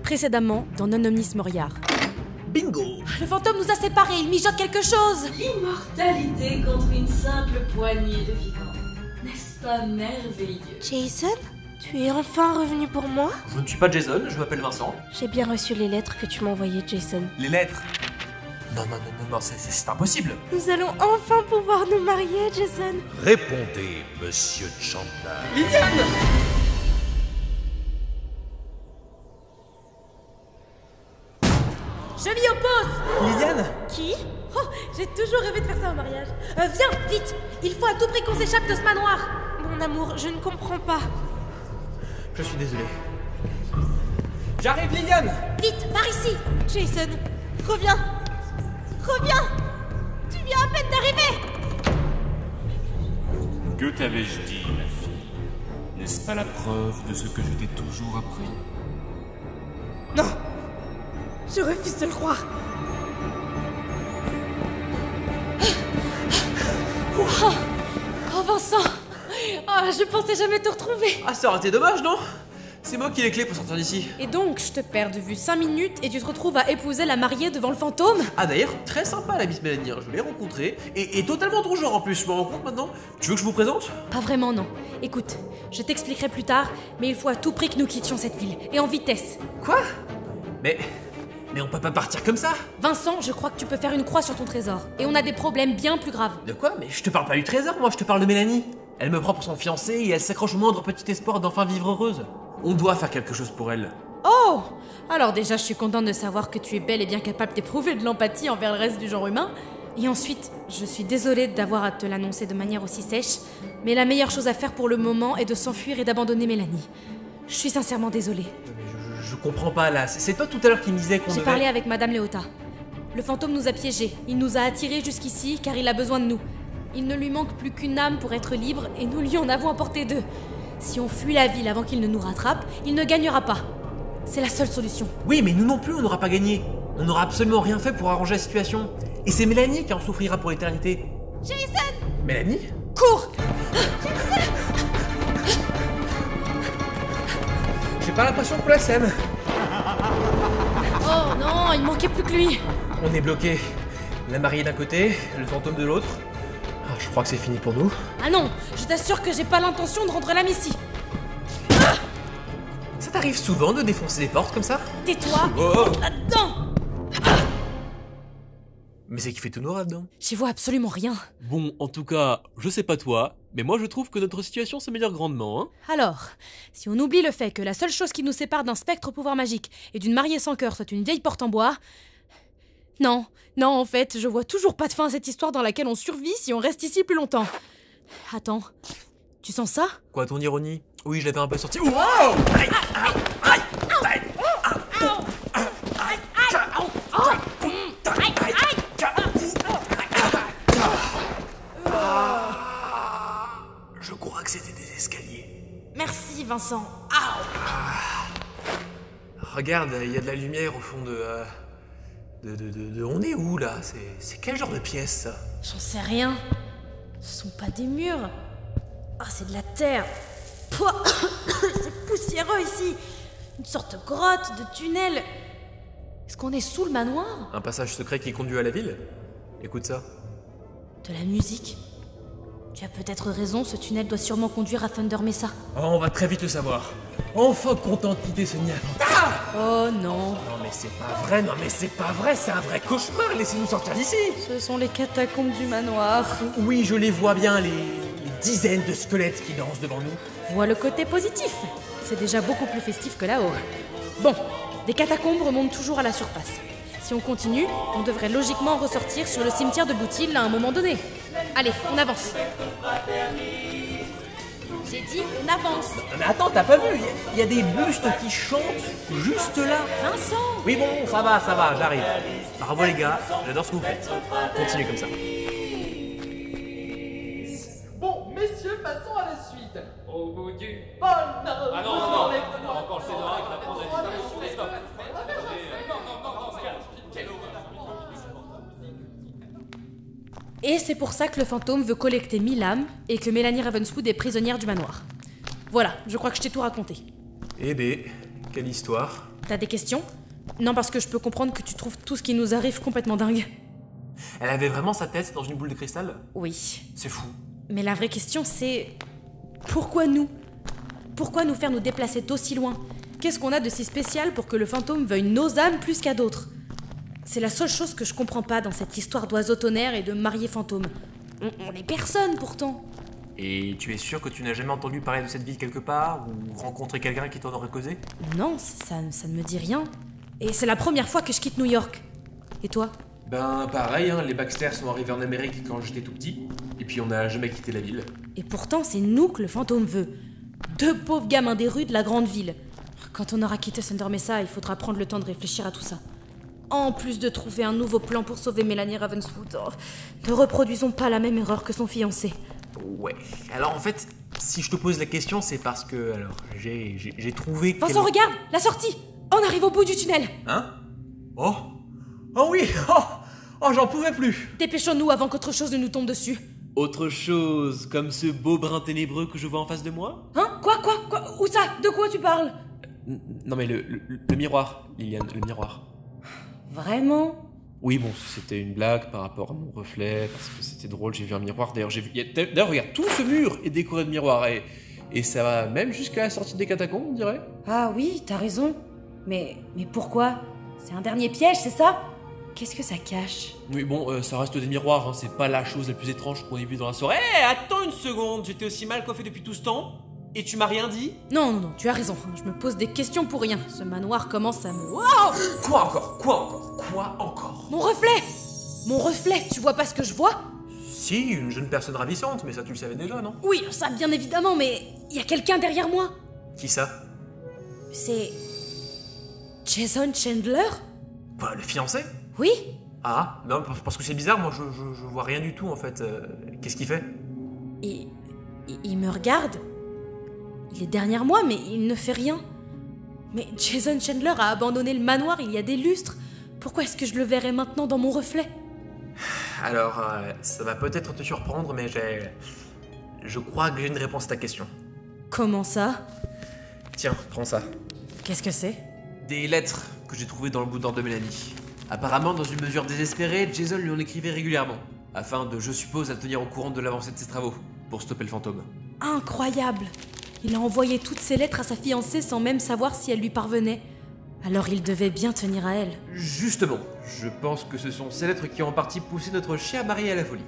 Précédemment, dans Non Omnis Moriar. Bingo! Le fantôme nous a séparés, il mijote quelque chose! L'immortalité contre une simple poignée de vivants. N'est-ce pas merveilleux? Jason, tu es enfin revenu pour moi? Je ne suis pas Jason, je m'appelle Vincent. J'ai bien reçu les lettres que tu m'as envoyées, Jason. Les lettres? Non, c'est impossible! Nous allons enfin pouvoir nous marier, Jason. Répondez, monsieur Chandler. Liliane! Je m'y oppose! Liliane? Qui? Oh, j'ai toujours rêvé de faire ça au mariage. Viens, vite! Il faut à tout prix qu'on s'échappe de ce manoir! Mon amour, je ne comprends pas. Je suis désolé. J'arrive, Liliane! Vite, par ici! Jason, reviens! Reviens! Tu viens à peine d'arriver! Que t'avais-je dit, ma fille? N'est-ce pas la preuve de ce que je t'ai toujours appris? Non! Je refuse de le croire. Oh Vincent! Oh, je pensais jamais te retrouver! Ah, ça aurait été dommage, non? C'est moi qui ai les clés pour sortir d'ici. Et donc, je te perds de vue 5 minutes et tu te retrouves à épouser la mariée devant le fantôme? Ah d'ailleurs, très sympa la Miss Mélanie, hein. Je l'ai rencontrée, et totalement ton genre en plus, je me rends compte maintenant. Tu veux que je vous présente? Pas vraiment, non. Écoute, je t'expliquerai plus tard, mais il faut à tout prix que nous quittions cette ville, et en vitesse. Quoi? Mais on peut pas partir comme ça. Vincent, je crois que tu peux faire une croix sur ton trésor, et on a des problèmes bien plus graves. De quoi? Mais je te parle pas du trésor, moi, je te parle de Mélanie. Elle me prend pour son fiancé et elle s'accroche au moindre petit espoir d'enfin vivre heureuse. On doit faire quelque chose pour elle. Oh! Alors déjà, je suis contente de savoir que tu es bel et bien capable d'éprouver de l'empathie envers le reste du genre humain. Et ensuite, je suis désolée d'avoir à te l'annoncer de manière aussi sèche, mais la meilleure chose à faire pour le moment est de s'enfuir et d'abandonner Mélanie. Je suis sincèrement désolée. Mais je comprends pas là. C'est toi tout à l'heure qui me disais qu'on J'ai devait... parlé avec Madame Léota. Le fantôme nous a piégés. Il nous a attirés jusqu'ici car il a besoin de nous. Il ne lui manque plus qu'une âme pour être libre et nous lui en avons apporté 2. Si on fuit la ville avant qu'il ne nous rattrape, il ne gagnera pas. C'est la seule solution. Oui, mais nous non plus, on n'aura pas gagné. On n'aura absolument rien fait pour arranger la situation. Et c'est Mélanie qui en souffrira pour l'éternité. Jason! Mélanie? Cours! J'ai pas l'impression qu'on la sème. Oh non, il manquait plus que lui. On est bloqué. La mariée d'un côté, le fantôme de l'autre. Ah, je crois que c'est fini pour nous. Ah non, je t'assure que j'ai pas l'intention de rendre l'âme ici. Ça t'arrive souvent de défoncer des portes comme ça? Tais-toi et Oh. rentre là-dedans. Mais c'est qui fait tout noir là-dedans. J'y vois absolument rien. Bon, en tout cas, je sais pas toi, mais moi je trouve que notre situation s'améliore grandement, hein. Alors, si on oublie le fait que la seule chose qui nous sépare d'un spectre au pouvoir magique et d'une mariée sans cœur soit une vieille porte en bois... Non, en fait, je vois toujours pas de fin à cette histoire dans laquelle on survit si on reste ici plus longtemps. Attends, tu sens ça? Quoi, ton ironie? Oui, je l'avais un peu sorti. Wow! Aïe, aïe, aïe, aïe, je crois que c'était des escaliers. Merci, Vincent. Regarde, il y a de la lumière au fond de... On est où là? C'est quel genre de pièce ça? J'en sais rien. Ce sont pas des murs. Ah, c'est de la terre. Pouah. C'est poussiéreux ici. Une sorte de grotte, de tunnel. Est-ce qu'on est sous le manoir? Un passage secret qui conduit à la ville? Écoute ça. De la musique. Tu as peut-être raison, ce tunnel doit sûrement conduire à Thunder Mesa. Oh, on va très vite le savoir. Enfin content de quitter ce nid à fantasmes. Oh non. Non mais c'est pas vrai, c'est un vrai cauchemar, laissez-nous sortir d'ici. Ce sont les catacombes du manoir. Oui, je les vois bien, les dizaines de squelettes qui dansent devant nous. Vois le côté positif. C'est déjà beaucoup plus festif que là-haut. Bon, des catacombes remontent toujours à la surface. Si on continue, on devrait logiquement ressortir sur le cimetière de Boutil à un moment donné. Allez, on avance. J'ai dit, on avance. Non mais attends, t'as pas vu? Il y a des bustes qui chantent juste là. Vincent! Oui bon, ça va, j'arrive. Bravo les gars, j'adore ce que vous faites. Continuez comme ça. Bon, messieurs, passons à la suite. Au bout du... Bonheur. Ah non, encore le ténor qui va prendre la guitare. Stop. Et c'est pour ça que le fantôme veut collecter 1000 âmes et que Mélanie Ravenswood est prisonnière du manoir. Voilà, je crois que je t'ai tout raconté. Eh ben, quelle histoire. T'as des questions? Non, parce que je peux comprendre que tu trouves tout ce qui nous arrive complètement dingue. Elle avait vraiment sa tête dans une boule de cristal? Oui. C'est fou. Mais la vraie question, c'est... Pourquoi nous? Pourquoi nous faire nous déplacer d'aussi loin? Qu'est-ce qu'on a de si spécial pour que le fantôme veuille nos âmes plus qu'à d'autres? C'est la seule chose que je comprends pas dans cette histoire d'oiseau tonnerre et de marié fantôme. On est personne, pourtant. Et tu es sûr que tu n'as jamais entendu parler de cette ville quelque part? Ou rencontré quelqu'un qui t'en aurait causé? Non, ça ne me dit rien. Et c'est la première fois que je quitte New York. Et toi? Ben pareil, les Baxter sont arrivés en Amérique quand j'étais tout petit. Et puis on n'a jamais quitté la ville. Et pourtant, c'est nous que le fantôme veut. 2 pauvres gamins des rues de la grande ville. Quand on aura quitté Thunder Mesa, il faudra prendre le temps de réfléchir à tout ça. En plus de trouver un nouveau plan pour sauver Mélanie Ravenswood, ne reproduisons pas la même erreur que son fiancé. Ouais. Alors en fait, si je te pose la question, c'est parce que... Alors, j'ai trouvé... Vincent, regarde! La sortie! On arrive au bout du tunnel! Hein? Oh! Oh oui! Oh, j'en pouvais plus! Dépêchons-nous avant qu'autre chose ne nous tombe dessus. Autre chose, comme ce beau brin ténébreux que je vois en face de moi? Hein? Quoi? Où ça? De quoi tu parles? Non mais le miroir, Liliane, le miroir. Vraiment? Oui bon, c'était une blague par rapport à mon reflet, parce que c'était drôle, j'ai vu un miroir, d'ailleurs d'ailleurs regarde, tout ce mur est décoré de miroirs, et ça va même jusqu'à la sortie des catacombes, on dirait. Ah oui, t'as raison. Mais pourquoi? C'est un dernier piège, c'est ça? Qu'est-ce que ça cache? Oui bon, ça reste des miroirs, c'est pas la chose la plus étrange qu'on ait vue dans la soirée. Hé, attends une seconde, j'étais aussi mal coiffé depuis tout ce temps? Et tu m'as rien dit? Non, tu as raison. Je me pose des questions pour rien. Ce manoir commence à me... Wow! Quoi encore? Mon reflet, tu vois pas ce que je vois? Si, une jeune personne ravissante, mais ça tu le savais déjà, non? Oui, ça bien évidemment, mais il y a quelqu'un derrière moi. Qui ça? C'est... Jason Chandler? Bah, le fiancé? Oui? Ah, non, parce que c'est bizarre, moi je vois rien du tout en fait. Qu'est-ce qu'il fait? Il me regarde. Il est derrière moi, mais il ne fait rien. Mais Jason Chandler a abandonné le manoir il y a des lustres. Pourquoi est-ce que je le verrais maintenant dans mon reflet? Alors, ça va peut-être te surprendre, mais je crois que j'ai une réponse à ta question. Comment ça? Tiens, prends ça. Qu'est-ce que c'est? Des lettres que j'ai trouvées dans le boudoir de Mélanie. Apparemment, dans une mesure désespérée, Jason lui en écrivait régulièrement, afin de, je suppose, la tenir au courant de l'avancée de ses travaux, pour stopper le fantôme. Incroyable! Il a envoyé toutes ces lettres à sa fiancée sans même savoir si elle lui parvenait. Alors il devait bien tenir à elle. Justement, je pense que ce sont ces lettres qui ont en partie poussé notre chère Marie à la folie.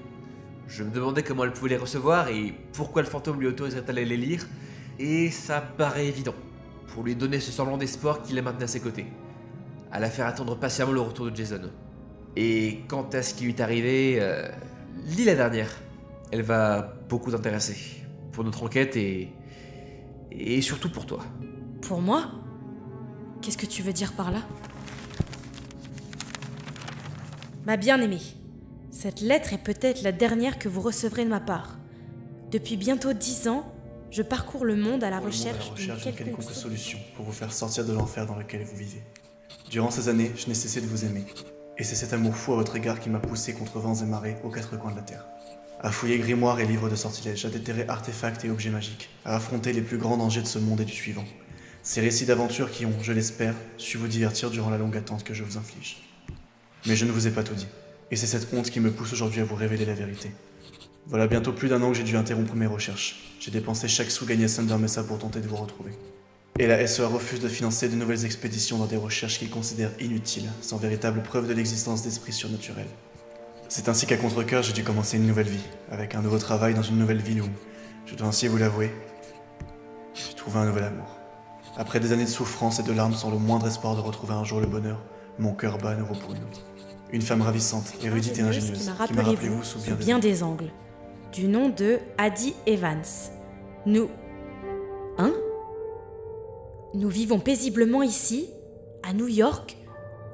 Je me demandais comment elle pouvait les recevoir et pourquoi le fantôme lui autoriserait-elle à les lire, et ça paraît évident, pour lui donner ce semblant d'espoir qui la maintenait à ses côtés, à la faire attendre patiemment le retour de Jason. Et quant à ce qui lui est arrivé, lis la dernière. Elle va beaucoup t'intéresser, pour notre enquête et surtout pour toi. Pour moi? Qu'est-ce que tu veux dire par là? Ma bien-aimée, cette lettre est peut-être la dernière que vous recevrez de ma part. Depuis bientôt 10 ans, je parcours le monde à la recherche d'une quelconque solution pour vous faire sortir de l'enfer dans lequel vous vivez. Durant ces années, je n'ai cessé de vous aimer. Et c'est cet amour fou à votre égard qui m'a poussé contre vents et marées aux 4 coins de la Terre. À fouiller grimoires et livres de sortilèges, à déterrer artefacts et objets magiques, à affronter les plus grands dangers de ce monde et du suivant. Ces récits d'aventure qui ont, je l'espère, su vous divertir durant la longue attente que je vous inflige. Mais je ne vous ai pas tout dit. Et c'est cette honte qui me pousse aujourd'hui à vous révéler la vérité. Voilà bientôt plus d'1 an que j'ai dû interrompre mes recherches. J'ai dépensé chaque sou gagné à Thunder Mesa pour tenter de vous retrouver. Et la SEA refuse de financer de nouvelles expéditions dans des recherches qu'ils considèrent inutiles, sans véritable preuve de l'existence d'esprits surnaturels. C'est ainsi qu'à contre-cœur, j'ai dû commencer une nouvelle vie, avec un nouveau travail dans une nouvelle ville où, je dois ainsi vous l'avouer, j'ai trouvé un nouvel amour. Après des années de souffrance et de larmes sans le moindre espoir de retrouver un jour le bonheur, mon cœur bat à nouveau pour une autre. Une femme ravissante, érudite et ingénieuse, qui m'a rappelé vous sous bien des angles. Du nom de Addie Evans. Nous vivons paisiblement ici, à New York,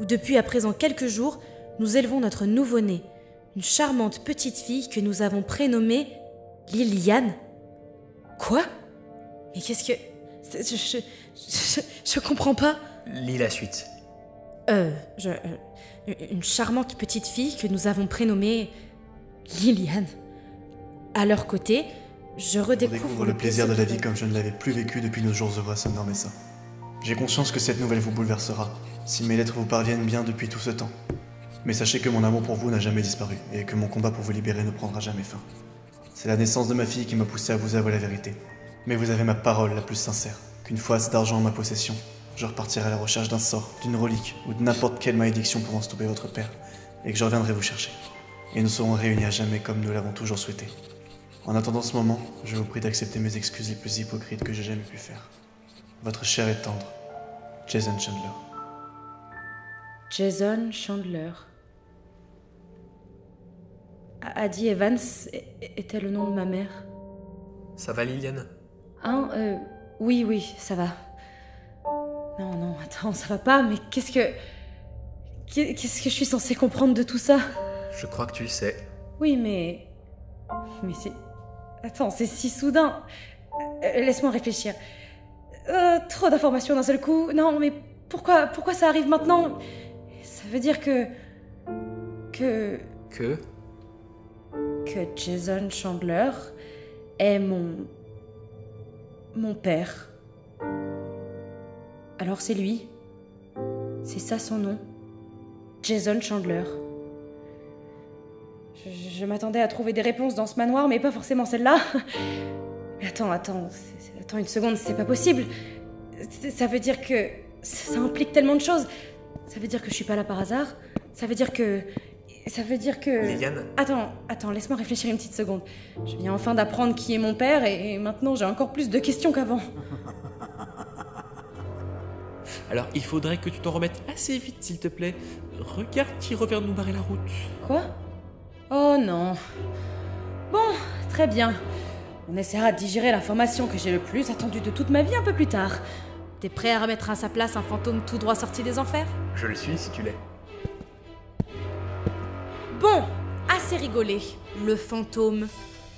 où depuis à présent quelques jours, nous élevons notre nouveau-né, une charmante petite fille que nous avons prénommée Liliane. Quoi? Mais qu'est-ce que... Je comprends pas. Lis la suite. Une charmante petite fille que nous avons prénommée Liliane. À leur côté, je redécouvre le plaisir de la vie comme je ne l'avais plus vécu depuis nos jours heureux à Thunder Mesa. J'ai conscience que cette nouvelle vous bouleversera, si mes lettres vous parviennent bien depuis tout ce temps. Mais sachez que mon amour pour vous n'a jamais disparu, et que mon combat pour vous libérer ne prendra jamais fin. C'est la naissance de ma fille qui m'a poussé à vous avouer la vérité. Mais vous avez ma parole la plus sincère, qu'une fois assez d'argent en ma possession, je repartirai à la recherche d'un sort, d'une relique, ou de n'importe quelle malédiction pouvant stopper votre père, et que je reviendrai vous chercher. Et nous serons réunis à jamais comme nous l'avons toujours souhaité. En attendant ce moment, je vous prie d'accepter mes excuses les plus hypocrites que j'ai jamais pu faire. Votre cher et tendre, Jason Chandler. Jason Chandler. Addie Evans était le nom de ma mère. Ça va, Liliane? Oui, ça va. Non, attends, ça va pas, mais qu'est-ce que je suis censée comprendre de tout ça? Je crois que tu le sais. Oui, mais c'est... Attends, c'est si soudain. Laisse-moi réfléchir. Trop d'informations d'un seul coup. Non, mais pourquoi ça arrive maintenant? Ça veut dire que Jason Chandler est mon père. Alors c'est lui. C'est ça son nom. Jason Chandler. Je m'attendais à trouver des réponses dans ce manoir, mais pas forcément celle-là. Mais attends une seconde, c'est pas possible. Ça veut dire que... Ça implique tellement de choses. Ça veut dire que je suis pas là par hasard. Ça veut dire que... Liliane? Attends, laisse-moi réfléchir une petite seconde. Je viens enfin d'apprendre qui est mon père et maintenant j'ai encore plus de questions qu'avant. Alors, il faudrait que tu t'en remettes assez vite, s'il te plaît. Regarde qui revient de nous barrer la route. Quoi? Oh non. Bon, très bien. On essaiera de digérer l'information que j'ai le plus attendue de toute ma vie un peu plus tard. T'es prêt à remettre à sa place un fantôme tout droit sorti des enfers? Je le suis si tu l'es. Bon, assez rigolé. Le fantôme.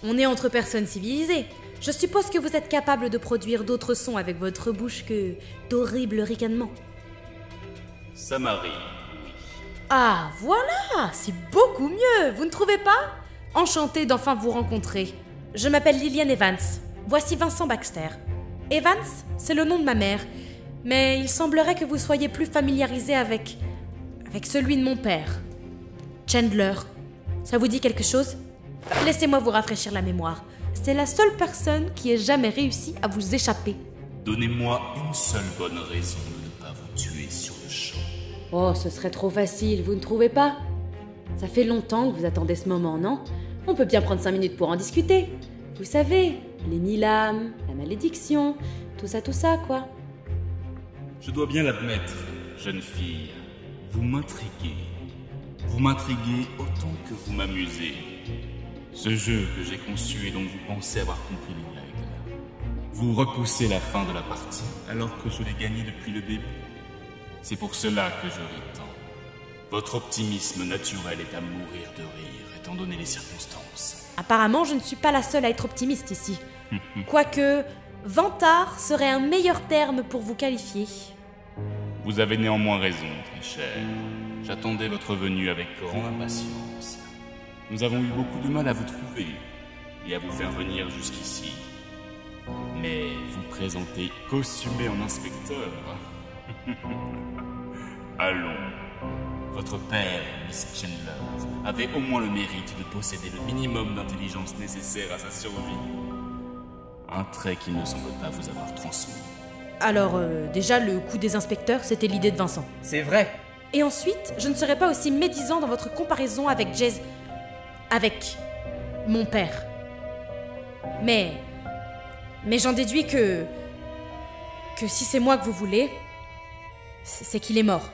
On est entre personnes civilisées. Je suppose que vous êtes capable de produire d'autres sons avec votre bouche que d'horribles ricanements. Ça m'arrive. Ah, voilà! C'est beaucoup mieux, vous ne trouvez pas? Enchantée d'enfin vous rencontrer. Je m'appelle Lillian Evans. Voici Vincent Baxter. Evans, c'est le nom de ma mère. Mais il semblerait que vous soyez plus familiarisé avec celui de mon père. Chandler. Ça vous dit quelque chose? Laissez-moi vous rafraîchir la mémoire. C'est la seule personne qui ait jamais réussi à vous échapper. Donnez-moi une seule bonne raison de ne pas vous tuer sur le champ. Oh, ce serait trop facile, vous ne trouvez pas? Ça fait longtemps que vous attendez ce moment, non? On peut bien prendre 5 minutes pour en discuter. Vous savez, les 1000 âmes, la malédiction, tout ça, quoi. Je dois bien l'admettre, jeune fille. Vous m'intriguez. Vous m'intriguez autant que vous m'amusez. Ce jeu que j'ai conçu et dont vous pensez avoir compris les règles. Vous repoussez la fin de la partie alors que je l'ai gagnée depuis le début. C'est pour cela que je ris tant. Votre optimisme naturel est à mourir de rire, étant donné les circonstances. Apparemment, je ne suis pas la seule à être optimiste ici. Quoique, vantard serait un meilleur terme pour vous qualifier. Vous avez néanmoins raison, très cher. J'attendais votre venue avec grande impatience. Nous avons eu beaucoup de mal à vous trouver et à vous faire venir jusqu'ici. Mais vous présentez costumé en inspecteur. Allons. Votre père, Miss Chandler, avait au moins le mérite de posséder le minimum d'intelligence nécessaire à sa survie. Un trait qu'il ne semble pas vous avoir transmis. Alors, déjà, le coup des inspecteurs, c'était l'idée de Vincent. C'est vrai. Et ensuite, je ne serais pas aussi médisant dans votre comparaison avec avec mon père. Mais j'en déduis que si c'est moi que vous voulez, c'est qu'il est mort.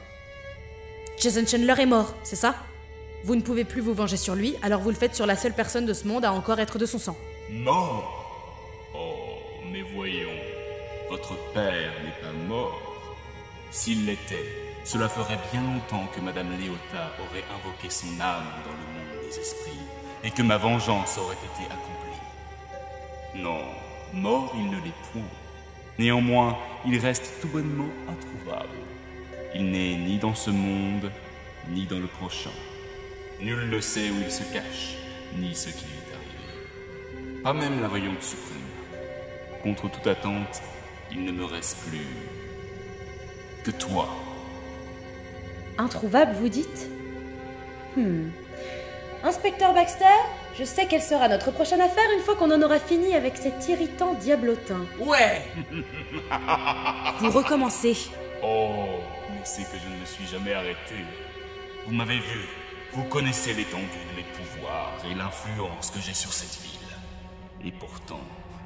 Jason Chandler est mort, c'est ça? Vous ne pouvez plus vous venger sur lui, alors vous le faites sur la seule personne de ce monde à encore être de son sang. Mort? Oh, mais voyons, votre père n'est pas mort. S'il l'était, cela ferait bien longtemps que Madame Léota aurait invoqué son âme dans le monde des esprits, et que ma vengeance aurait été accomplie. Non, mort il ne l'est point. Néanmoins, il reste tout bonnement introuvable. Il n'est ni dans ce monde, ni dans le prochain. Nul ne sait où il se cache, ni ce qui lui est arrivé. Pas même la voyante suprême. Contre toute attente, il ne me reste plus que toi. Introuvable, vous dites? Inspecteur Baxter, je sais quelle sera notre prochaine affaire une fois qu'on en aura fini avec cet irritant diablotin. Ouais. Vous recommencez. Oh, mais c'est que je ne me suis jamais arrêté. Vous m'avez vu, vous connaissez l'étendue de mes pouvoirs et l'influence que j'ai sur cette ville. Et pourtant,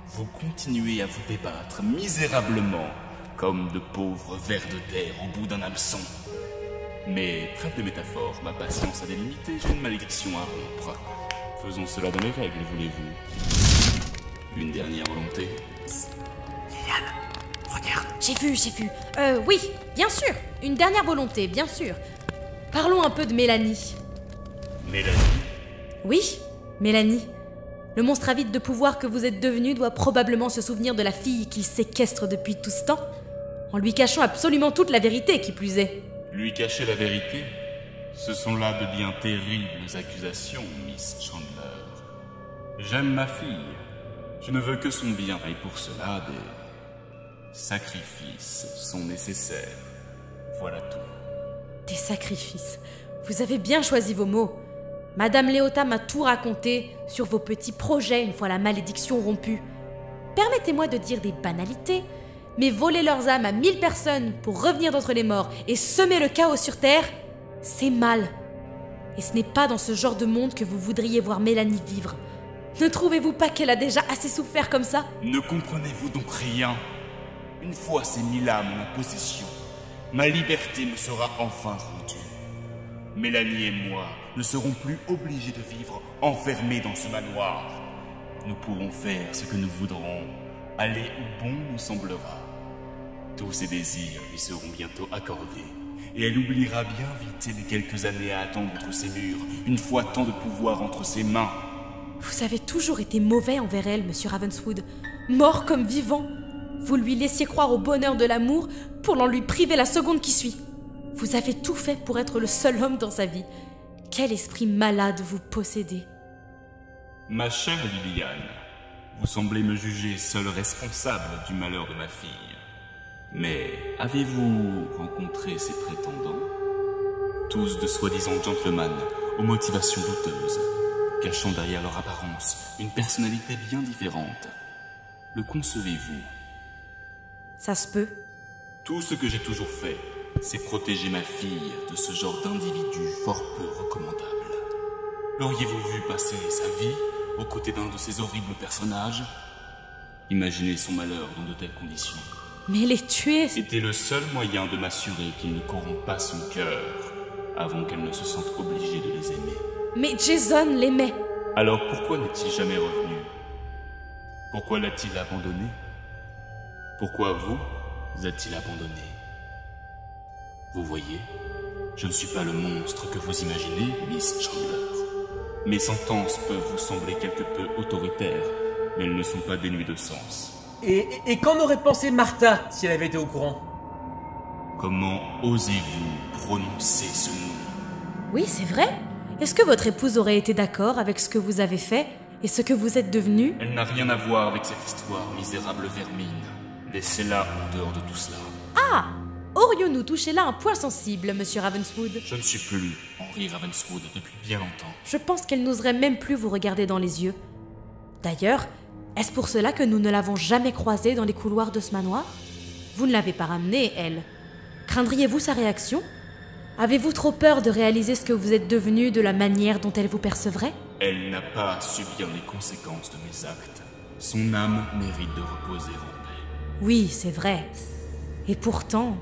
vous continuez à vous débattre misérablement, comme de pauvres vers de terre au bout d'un hameçon. Mais trêve de métaphores, ma patience a des limites et j'ai une malédiction à rompre. Faisons cela dans les règles, voulez-vous? Une dernière volonté? Liliane, regarde. J'ai vu. Oui, bien sûr. Une dernière volonté, bien sûr. Parlons un peu de Mélanie. Mélanie? Oui, Mélanie. Le monstre avide de pouvoir que vous êtes devenu doit probablement se souvenir de la fille qu'il séquestre depuis tout ce temps, en lui cachant absolument toute la vérité, qui plus est. Lui cacher la vérité? Ce sont là de bien terribles accusations, Miss Chandler. J'aime ma fille. Je ne veux que son bien, et pour cela, des sacrifices sont nécessaires. Voilà tout. Des sacrifices. Vous avez bien choisi vos mots. Madame Léota m'a tout raconté sur vos petits projets une fois la malédiction rompue. Permettez-moi de dire des banalités, mais voler leurs âmes à 1000 personnes pour revenir d'entre les morts et semer le chaos sur Terre, c'est mal. Et ce n'est pas dans ce genre de monde que vous voudriez voir Mélanie vivre. Ne trouvez-vous pas qu'elle a déjà assez souffert comme ça? Ne comprenez-vous donc rien? Une fois ces 1000 âmes en ma possession, ma liberté me sera enfin rendue. Mélanie et moi ne serons plus obligés de vivre enfermés dans ce manoir. Nous pourrons faire ce que nous voudrons, aller où bon nous semblera. Tous ses désirs lui seront bientôt accordés, et elle oubliera bien vite les quelques années à attendre entre ses murs, une fois tant de pouvoir entre ses mains. Vous avez toujours été mauvais envers elle, monsieur Ravenswood. Mort comme vivant. Vous lui laissiez croire au bonheur de l'amour pour l'en lui priver la seconde qui suit. Vous avez tout fait pour être le seul homme dans sa vie. Quel esprit malade vous possédez. Ma chère Liliane, vous semblez me juger seul responsable du malheur de ma fille. Mais avez-vous rencontré ces prétendants? Tous de soi-disant gentlemen, aux motivations douteuses, cachant derrière leur apparence une personnalité bien différente. Le concevez-vous? Ça se peut. Tout ce que j'ai toujours fait, c'est protéger ma fille de ce genre d'individu fort peu recommandable. L'auriez-vous vu passer sa vie aux côtés d'un de ces horribles personnages? Imaginez son malheur dans de telles conditions. Mais les tuer... C'était le seul moyen de m'assurer qu'il ne corrompt pas son cœur, avant qu'elle ne se sente obligée de les aimer. Mais Jason l'aimait. Alors pourquoi n'est-il jamais revenu? Pourquoi l'a-t-il abandonné? Pourquoi vous a-t-il abandonné? Vous voyez, je ne suis pas le monstre que vous imaginez, Miss Chandler. Mes sentences peuvent vous sembler quelque peu autoritaires, mais elles ne sont pas dénuées de sens. Et qu'en aurait pensé Martha si elle avait été au courant? Comment osez-vous prononcer ce nom? Oui, c'est vrai. Est-ce que votre épouse aurait été d'accord avec ce que vous avez fait et ce que vous êtes devenu? Elle n'a rien à voir avec cette histoire, misérable vermine. Laissez-la en dehors de tout cela. Ah! Aurions-nous touché là un point sensible, monsieur Ravenswood? Je ne suis plus Henry Ravenswood depuis bien longtemps. Je pense qu'elle n'oserait même plus vous regarder dans les yeux. D'ailleurs, est-ce pour cela que nous ne l'avons jamais croisée dans les couloirs de ce manoir? Vous ne l'avez pas ramenée, elle. Craindriez-vous sa réaction? Avez-vous trop peur de réaliser ce que vous êtes devenu de la manière dont elle vous percevrait? Elle n'a pas à subir les conséquences de mes actes. Son âme mérite de reposer en paix. Oui, c'est vrai. Et pourtant,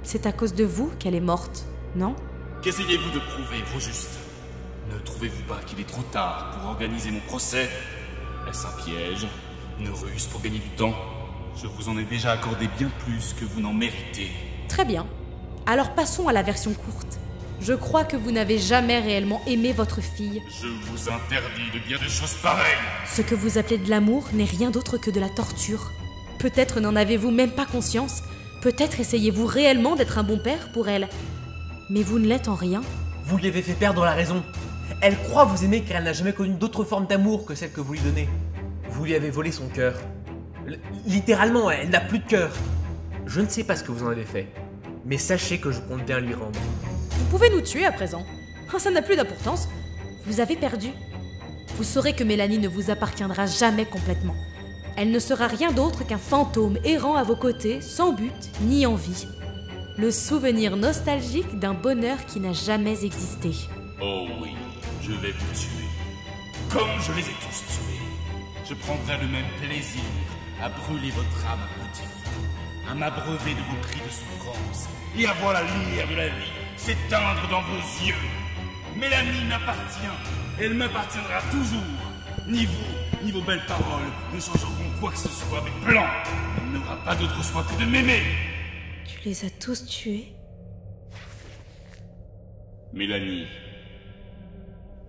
c'est à cause de vous qu'elle est morte, non? Qu'essayez-vous de prouver, vos justes? Ne trouvez-vous pas qu'il est trop tard pour organiser mon procès? Est-ce un piège? Une ruse pour gagner du temps? Je vous en ai déjà accordé bien plus que vous n'en méritez. Très bien. Alors passons à la version courte. Je crois que vous n'avez jamais réellement aimé votre fille. Je vous interdis de dire des choses pareilles. Ce que vous appelez de l'amour n'est rien d'autre que de la torture. Peut-être n'en avez-vous même pas conscience. Peut-être essayez-vous réellement d'être un bon père pour elle. Mais vous ne l'êtes en rien. Vous lui avez fait perdre la raison. Elle croit vous aimer car elle n'a jamais connu d'autre forme d'amour que celle que vous lui donnez. Vous lui avez volé son cœur. Littéralement, elle n'a plus de cœur. Je ne sais pas ce que vous en avez fait. Mais sachez que je compte bien lui rendre. Vous pouvez nous tuer à présent. Ça n'a plus d'importance. Vous avez perdu. Vous saurez que Mélanie ne vous appartiendra jamais complètement. Elle ne sera rien d'autre qu'un fantôme errant à vos côtés, sans but ni envie. Le souvenir nostalgique d'un bonheur qui n'a jamais existé. Oh oui, je vais vous tuer. Comme je les ai tous tués. Je prendrai le même plaisir à brûler votre âme à petit feu, à m'abreuver de vos cris de souffrance et à voir la lumière de la vie s'éteindre dans vos yeux. Mélanie m'appartient. Elle m'appartiendra toujours. Ni vous, ni vos belles paroles ne changeront quoi que ce soit. Mes plans. Il n'aura pas d'autre choix que de m'aimer. Tu les as tous tués? Mélanie,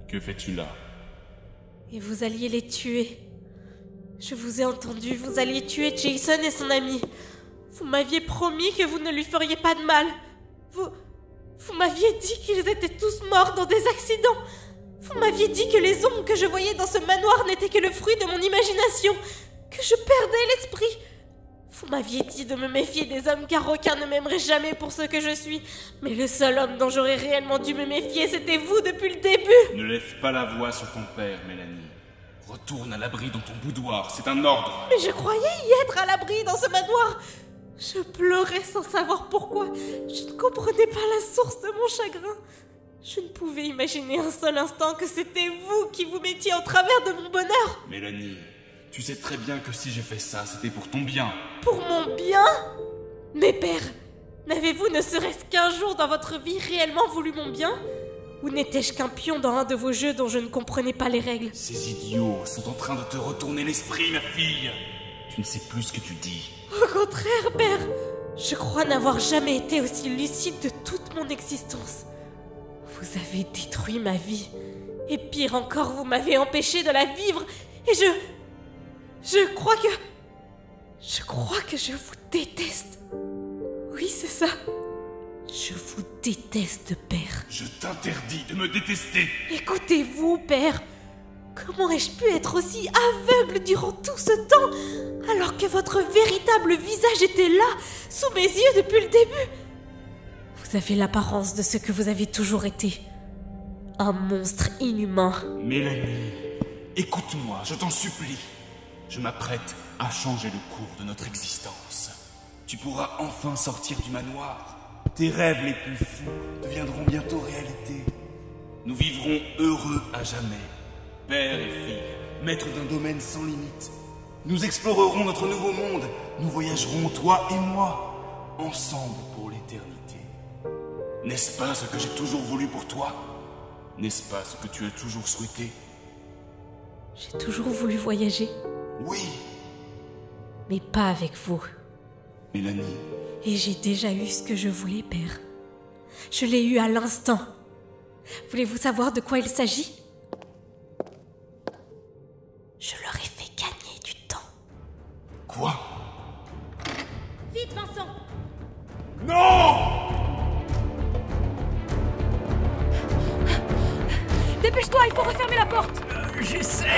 que fais-tu là? Et vous alliez les tuer. Je vous ai entendu, vous alliez tuer Jason et son ami. Vous m'aviez promis que vous ne lui feriez pas de mal. Vous m'aviez dit qu'ils étaient tous morts dans des accidents. Vous m'aviez dit que les ombres que je voyais dans ce manoir n'étaient que le fruit de mon imagination, que je perdais l'esprit. Vous m'aviez dit de me méfier des hommes car aucun ne m'aimerait jamais pour ce que je suis. Mais le seul homme dont j'aurais réellement dû me méfier, c'était vous depuis le début. Ne lève pas la voix sur ton père, Mélanie. Retourne à l'abri dans ton boudoir, c'est un ordre. Mais je croyais y être à l'abri dans ce manoir. Je pleurais sans savoir pourquoi. Je ne comprenais pas la source de mon chagrin. Je ne pouvais imaginer un seul instant que c'était vous qui vous mettiez en travers de mon bonheur. Mélanie, tu sais très bien que si j'ai fait ça, c'était pour ton bien. Pour mon bien? Mais père, n'avez-vous ne serait-ce qu'un jour dans votre vie réellement voulu mon bien? Ou n'étais-je qu'un pion dans un de vos jeux dont je ne comprenais pas les règles? Ces idiots sont en train de te retourner l'esprit, ma fille. Tu ne sais plus ce que tu dis. Au contraire, père. Je crois n'avoir jamais été aussi lucide de toute mon existence. Vous avez détruit ma vie. Et pire encore, vous m'avez empêché de la vivre. Et je crois que je vous déteste. Oui, c'est ça. Je vous déteste, père. Je t'interdis de me détester. Écoutez-vous, père. Comment ai-je pu être aussi aveugle durant tout ce temps, alors que votre véritable visage était là, sous mes yeux depuis le début? Vous avez l'apparence de ce que vous avez toujours été. Un monstre inhumain. Mélanie, écoute-moi, je t'en supplie. Je m'apprête à changer le cours de notre existence. Tu pourras enfin sortir du manoir. Tes rêves les plus fous deviendront bientôt réalité. Nous vivrons heureux à jamais. Père et fille, maîtres d'un domaine sans limite. Nous explorerons notre nouveau monde. Nous voyagerons, toi et moi, ensemble pour l'éternité. N'est-ce pas ce que j'ai toujours voulu pour toi? N'est-ce pas ce que tu as toujours souhaité? J'ai toujours voulu voyager. Oui. Mais pas avec vous. Mélanie. Et j'ai déjà eu ce que je voulais, père. Je l'ai eu à l'instant. Voulez-vous savoir de quoi il s'agit? Je leur ai fait gagner du temps. Quoi? Vite, Vincent! Non! Dépêche-toi, il faut refermer la porte! J'essaye.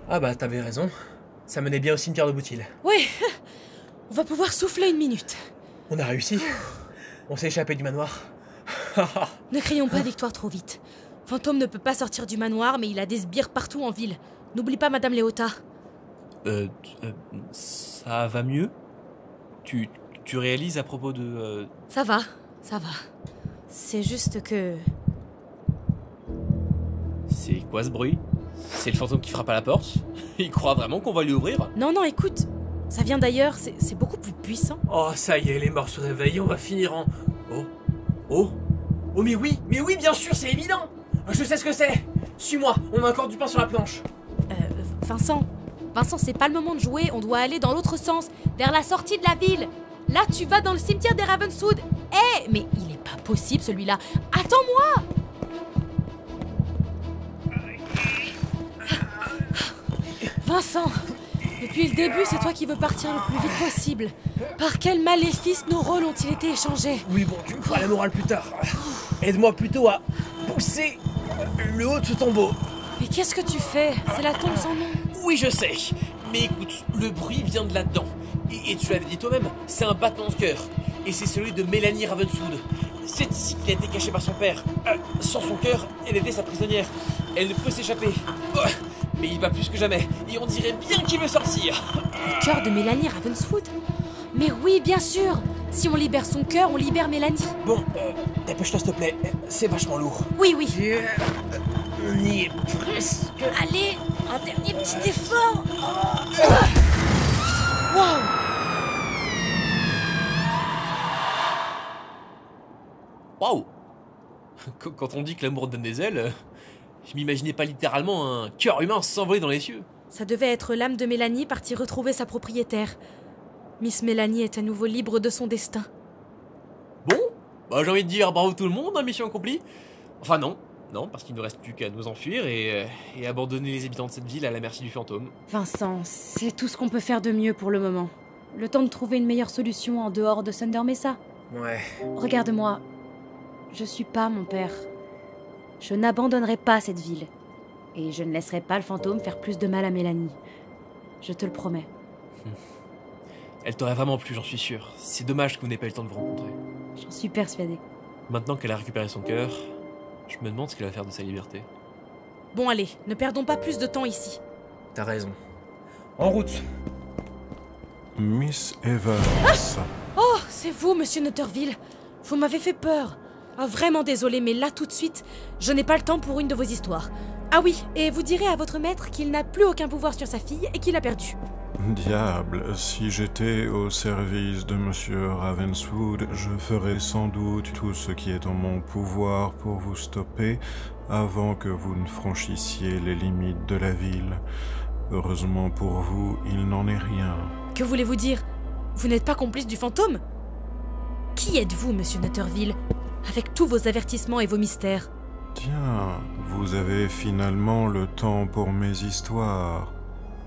Ah bah t'avais raison. Ça menait bien au cimetière de Boutil. Ouais, on va pouvoir souffler une minute. On a réussi. On s'est échappé du manoir. Ne crions pas victoire trop vite. Fantôme ne peut pas sortir du manoir, mais il a des sbires partout en ville. N'oublie pas Madame Léota. Ça va mieux? Tu réalises à propos de... Ça va. C'est juste que... C'est quoi ce bruit? C'est le fantôme qui frappe à la porte? Il croit vraiment qu'on va lui ouvrir? Non, écoute. Ça vient d'ailleurs, c'est beaucoup plus puissant. Oh, ça y est, les morts se réveillent, on va finir en... Oh, mais oui, bien sûr, c'est évident. Je sais ce que c'est. Suis-moi, on a encore du pain sur la planche. Vincent, c'est pas le moment de jouer, on doit aller dans l'autre sens, vers la sortie de la ville. Là, tu vas dans le cimetière des Ravenswood. Mais il est pas possible celui-là. Attends-moi! Vincent, depuis le début, c'est toi qui veux partir le plus vite possible. Par quel maléfice nos rôles ont-ils été échangés? Oui, bon, tu me feras la morale plus tard. Aide-moi plutôt à pousser le haut de ce tombeau. Mais qu'est-ce que tu fais? C'est la tombe sans nom. Oui, je sais. Mais écoute, le bruit vient de là-dedans. Et tu l'avais dit toi-même, c'est un battement de cœur. Et c'est celui de Mélanie Ravenswood. C'est ici qu'il a été caché par son père. Sans son cœur, elle était sa prisonnière. Elle ne peut s'échapper. Oh, mais il bat plus que jamais. Et on dirait bien qu'il veut sortir. Le cœur de Mélanie Ravenswood? Mais oui, bien sûr. Si on libère son cœur, on libère Mélanie. Bon, dépêche-toi s'il te plaît. C'est vachement lourd. Oui, oui. On y est presque. Allez, un dernier petit effort. Wow. Waouh! Quand on dit que l'amour donne des ailes, je m'imaginais pas littéralement un cœur humain s'envoler dans les cieux. Ça devait être l'âme de Mélanie partie retrouver sa propriétaire. Miss Mélanie est à nouveau libre de son destin. Bon, bah j'ai envie de dire bravo tout le monde, hein, mission accomplie. Enfin non, parce qu'il ne reste plus qu'à nous enfuir et abandonner les habitants de cette ville à la merci du fantôme. Vincent, c'est tout ce qu'on peut faire de mieux pour le moment. Le temps de trouver une meilleure solution en dehors de Thunder Mesa. Ouais. Regarde-moi, je suis pas mon père. Je n'abandonnerai pas cette ville. Et je ne laisserai pas le fantôme faire plus de mal à Mélanie. Je te le promets. Elle t'aurait vraiment plu, j'en suis sûr. C'est dommage que vous n'ayez pas eu le temps de vous rencontrer. J'en suis persuadée. Maintenant qu'elle a récupéré son cœur, je me demande ce qu'elle va faire de sa liberté. Bon allez, ne perdons pas plus de temps ici. T'as raison. En route. Miss Evans. Oh, c'est vous, monsieur Nutterville. Vous m'avez fait peur. Oh, vraiment désolé, mais là tout de suite, je n'ai pas le temps pour une de vos histoires. Ah oui, et vous direz à votre maître qu'il n'a plus aucun pouvoir sur sa fille et qu'il a perdu. Diable, si j'étais au service de Monsieur Ravenswood, je ferais sans doute tout ce qui est en mon pouvoir pour vous stopper avant que vous ne franchissiez les limites de la ville. Heureusement pour vous, il n'en est rien. Que voulez-vous dire? Vous n'êtes pas complice du fantôme? Qui êtes-vous, monsieur Nutterville, avec tous vos avertissements et vos mystères? Tiens, vous avez finalement le temps pour mes histoires.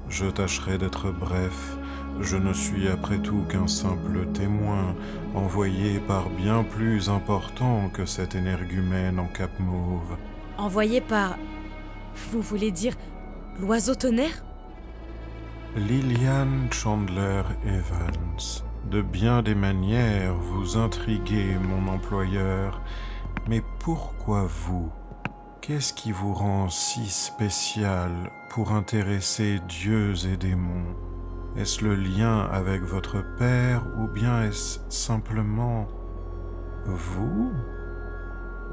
Je tâcherai d'être bref. Je ne suis après tout qu'un simple témoin, envoyé par bien plus important que cet énergumène en cap mauve. Envoyé par... Vous voulez dire l'oiseau tonnerre? Lillian Chandler Evans. De bien des manières, vous intriguez mon employeur. Mais pourquoi vous? Qu'est-ce qui vous rend si spécial pour intéresser dieux et démons? Est-ce le lien avec votre père ou bien est-ce simplement vous?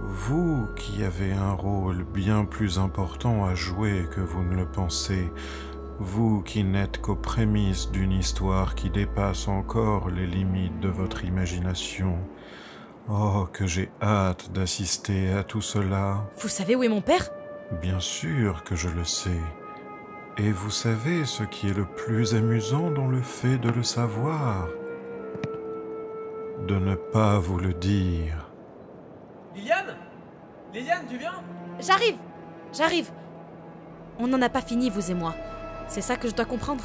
Vous qui avez un rôle bien plus important à jouer que vous ne le pensez, vous qui n'êtes qu'aux prémices d'une histoire qui dépasse encore les limites de votre imagination. Oh, que j'ai hâte d'assister à tout cela. Vous savez où est mon père? Bien sûr que je le sais. Et vous savez ce qui est le plus amusant dans le fait de le savoir? De ne pas vous le dire. Liliane? Liliane, tu viens? J'arrive. On n'en a pas fini, vous et moi. C'est ça que je dois comprendre?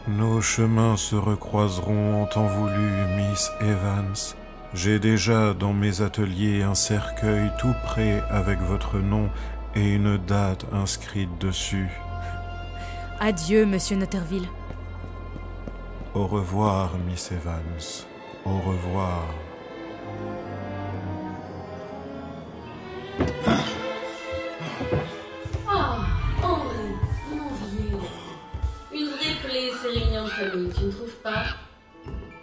Nos chemins se recroiseront en temps voulu, Miss Evans. J'ai déjà dans mes ateliers un cercueil tout prêt avec votre nom et une date inscrite dessus. Adieu, monsieur Nutterville. Au revoir, Miss Evans. Au revoir. Ah, Henri, mon vieux. Une vraie plaie, ces réunions de famille, tu ne trouves pas?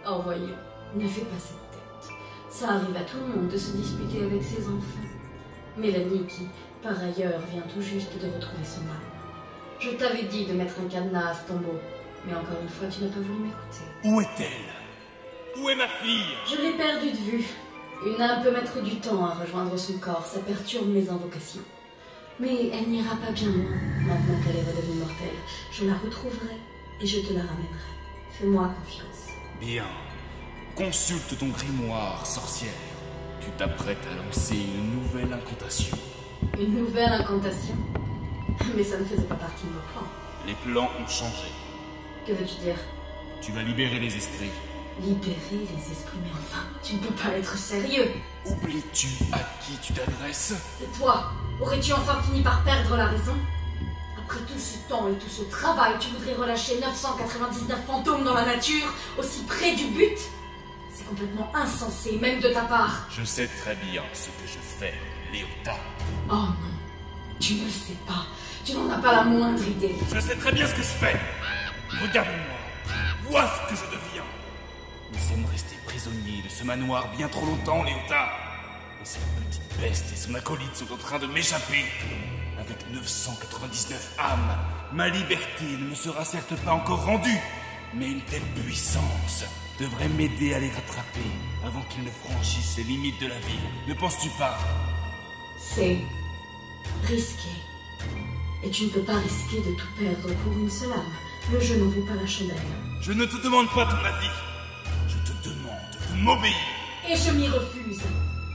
Oh, voyons, ne fais pas cette tête. Ça arrive à tout le monde de se disputer avec ses enfants. Mélanie qui, par ailleurs, vient tout juste de retrouver son âme. Je t'avais dit de mettre un cadenas à ce tombeau, mais encore une fois, tu n'as pas voulu m'écouter. Où est-elle? Où est ma fille? Je l'ai perdue de vue. Une âme peut mettre du temps à rejoindre son corps, ça perturbe mes invocations. Mais elle n'ira pas bien loin, maintenant qu'elle est redevenue mortelle. Je la retrouverai et je te la ramènerai. Fais-moi confiance. Bien. Consulte ton grimoire, sorcière. Tu t'apprêtes à lancer une nouvelle incantation. Une nouvelle incantation? Mais ça ne faisait pas partie de nos plans. Les plans ont changé. Que veux-tu dire? Tu vas libérer les esprits. Libérer les esprits, mais enfin, tu ne peux pas être sérieux. Oublies-tu à qui tu t'adresses? Et toi, aurais-tu enfin fini par perdre la raison? À Après tout ce temps et tout ce travail, tu voudrais relâcher 999 fantômes dans la nature, aussi près du but? C'est complètement insensé, même de ta part. Je sais très bien ce que je fais, Léota. Oh non, tu ne le sais pas. Tu n'en as pas la moindre idée. Je sais très bien ce que je fais. Regarde-moi. Vois ce que je deviens. Nous sommes restés prisonniers de ce manoir bien trop longtemps, Léota. Et cette petite peste et son acolyte sont en train de m'échapper. Avec 999 âmes, ma liberté ne me sera certes pas encore rendue, mais une telle puissance devrait m'aider à les rattraper avant qu'ils ne franchissent les limites de la ville. Ne penses-tu pas? C'est risqué. Et tu ne peux pas risquer de tout perdre pour une seule âme. Le jeu n'en vaut pas la chandelle. Je ne te demande pas ton avis. Je te demande de m'obéir. Et je m'y refuse.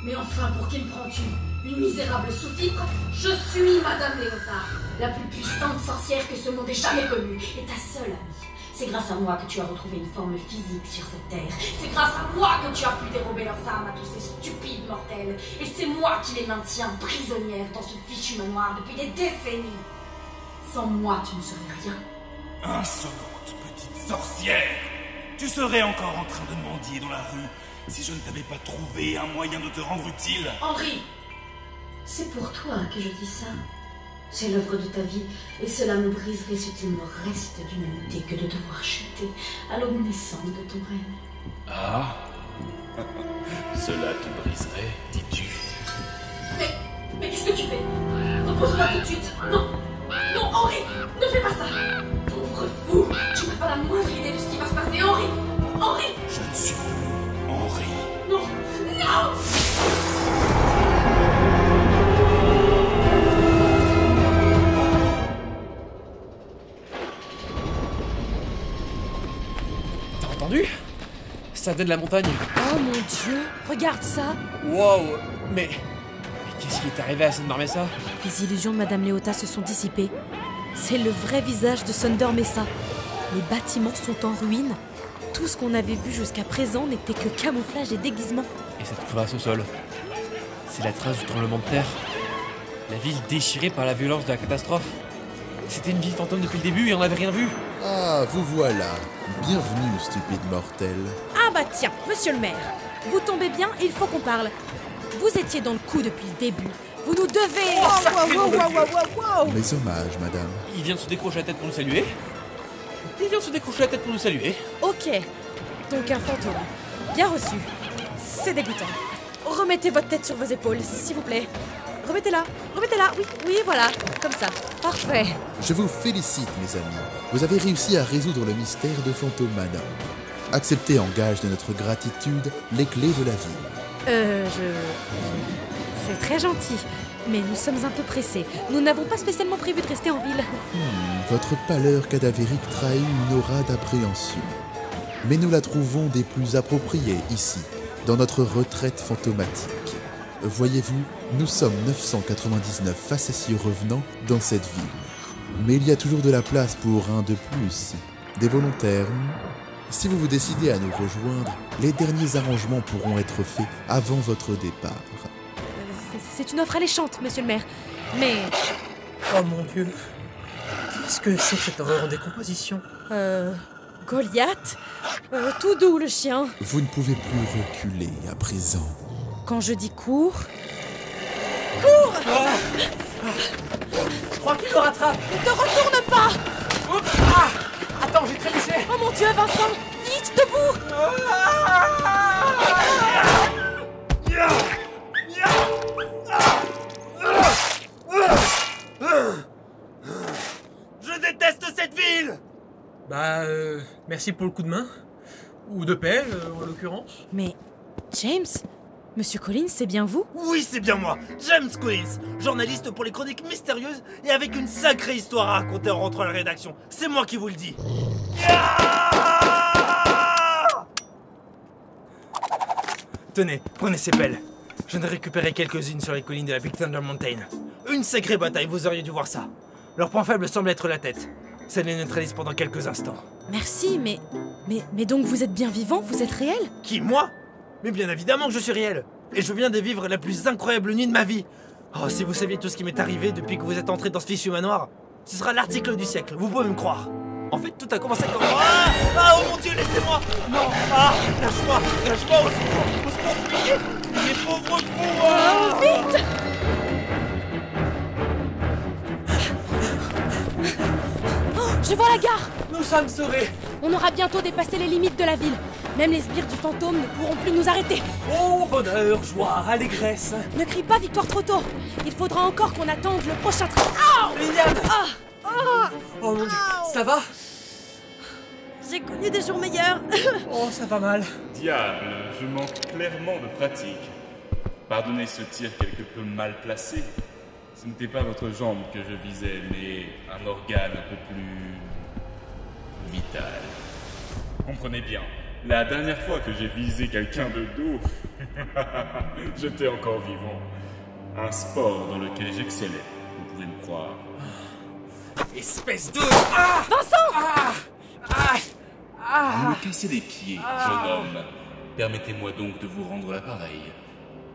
Mais enfin, pour qui me prends-tu? Une misérable sous-fifre? Je suis Madame Léota, la plus puissante sorcière que ce monde ait jamais connue. Et ta seule amie. C'est grâce à moi que tu as retrouvé une forme physique sur cette terre. C'est grâce à moi que tu as pu dérober leurs âmes à tous ces stupides mortels. Et c'est moi qui les maintiens prisonnières dans ce fichu manoir depuis des décennies. Sans moi, tu ne serais rien. Insolente petite sorcière! Tu serais encore en train de mendier dans la rue si je ne t'avais pas trouvé un moyen de te rendre utile. Henri, c'est pour toi que je dis ça. C'est l'œuvre de ta vie, et cela me briserait ce qu'il me reste d'humanité que de te voir chuter à l'aube naissante de ton règne. Ah? Cela te briserait, dis-tu? Mais qu'est-ce que tu fais? Repose-moi tout de suite. Non, non, Henri, ne fais pas ça. Pauvre fou, tu n'as pas la moindre idée de ce qui va se passer, Henri. Henri! Je ne suis plus Henri. Non, non! Ça vient de la montagne. Oh mon Dieu, regarde ça. Wow, mais qu'est-ce qui est arrivé à cette Marmessa? Les illusions de Madame Léota se sont dissipées. C'est le vrai visage de Thunder Mesa. Les bâtiments sont en ruine. Tout ce qu'on avait vu jusqu'à présent n'était que camouflage et déguisement. Et cette crevasse au sol, c'est la trace du tremblement de terre. La ville déchirée par la violence de la catastrophe. C'était une ville fantôme depuis le début et on n'avait rien vu. Ah, vous voilà. Bienvenue, stupide mortel. Ah bah tiens, monsieur le maire, vous tombez bien, il faut qu'on parle. Vous étiez dans le coup depuis le début. Vous nous devez... Mes hommages, madame. Il vient de se décrocher la tête pour nous saluer. Ok, donc un fantôme. Bien reçu. C'est dégoûtant. Remettez votre tête sur vos épaules, s'il vous plaît. Remettez-la, oui, voilà, comme ça. Parfait. Je vous félicite, mes amis. Vous avez réussi à résoudre le mystère de Fantomana. Acceptez en gage de notre gratitude les clés de la ville. C'est très gentil, mais nous sommes un peu pressés. Nous n'avons pas spécialement prévu de rester en ville. Votre pâleur cadavérique trahit une aura d'appréhension. Mais nous la trouvons des plus appropriées ici, dans notre retraite fantomatique. Voyez-vous, nous sommes 999 facétieux revenants dans cette ville. Mais il y a toujours de la place pour un de plus. Des volontaires. Si vous vous décidez à nous rejoindre, les derniers arrangements pourront être faits avant votre départ. C'est une offre alléchante, monsieur le maire. Mais... Oh mon Dieu. Qu'est-ce que c'est que cette horreur en décomposition? Goliath tout doux, le chien. Vous ne pouvez plus reculer à présent. Quand je dis cours... Cours! Je crois qu'il le rattrape. Ne te retourne pas! Attends, j'ai trébuché. Oh mon Dieu, Vincent! Vite, debout! Je déteste cette ville! Merci pour le coup de main. Ou de pelle, en l'occurrence. Mais... James? Monsieur Collins, c'est bien vous? Oui, c'est bien moi, James Collins, journaliste pour les chroniques mystérieuses et avec une sacrée histoire à raconter en rentrant à la rédaction. C'est moi qui vous le dis. Tenez, prenez ces pelles. J'en ai récupéré quelques-unes sur les collines de la Big Thunder Mountain. Une sacrée bataille, vous auriez dû voir ça. Leur point faible semble être la tête. Ça les neutralise pendant quelques instants. Merci, mais donc vous êtes bien vivant? Vous êtes réel? Qui, moi? Mais bien évidemment que je suis réel. Et je viens de vivre la plus incroyable nuit de ma vie. Oh, si vous saviez tout ce qui m'est arrivé depuis que vous êtes entré dans ce fichu manoir. Ce sera l'article du siècle, vous pouvez me croire. En fait, tout a commencé comme... Ah, oh mon Dieu, laissez-moi. Non, lâche-moi, au secours, fuyez, pauvre fou. Vite. Je vois la gare. Nous sommes sauvés. On aura bientôt dépassé les limites de la ville. Même les sbires du fantôme ne pourront plus nous arrêter. Oh, bonheur, joie, allégresse. Ne crie pas victoire trop tôt. Il faudra encore qu'on attende le prochain train. Liliane. Oh mon Dieu, ça va? J'ai connu des jours meilleurs. Oh, ça va mal. Diable, je manque clairement de pratique. Pardonnez ce tir quelque peu mal placé. Ce n'était pas votre jambe que je visais, mais un organe un peu plus... vital. Comprenez bien, la dernière fois que j'ai visé quelqu'un de dos, j'étais encore vivant. Un sport dans lequel j'excellais, vous pouvez me croire. Espèce de... Vincent! Vous me cassez les pieds, jeune homme. Permettez-moi donc de vous rendre l'appareil.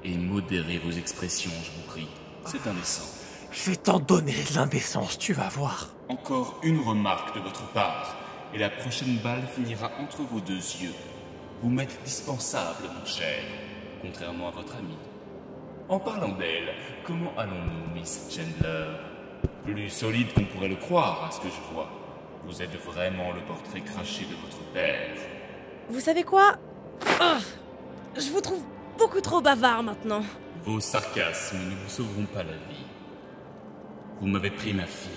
Et modérez vos expressions, je vous prie. C'est indécent. Je vais t'en donner de l'indécence, tu vas voir. Encore une remarque de votre part, et la prochaine balle finira entre vos deux yeux. Vous m'êtes dispensable, mon cher, contrairement à votre ami. En parlant d'elle, comment allons-nous, Miss Chandler? Plus solide qu'on pourrait le croire, à ce que je vois. Vous êtes vraiment le portrait craché de votre père. Vous savez quoi? Je vous trouve beaucoup trop bavard maintenant. Vos sarcasmes ne vous sauveront pas la vie. Vous m'avez pris ma fille.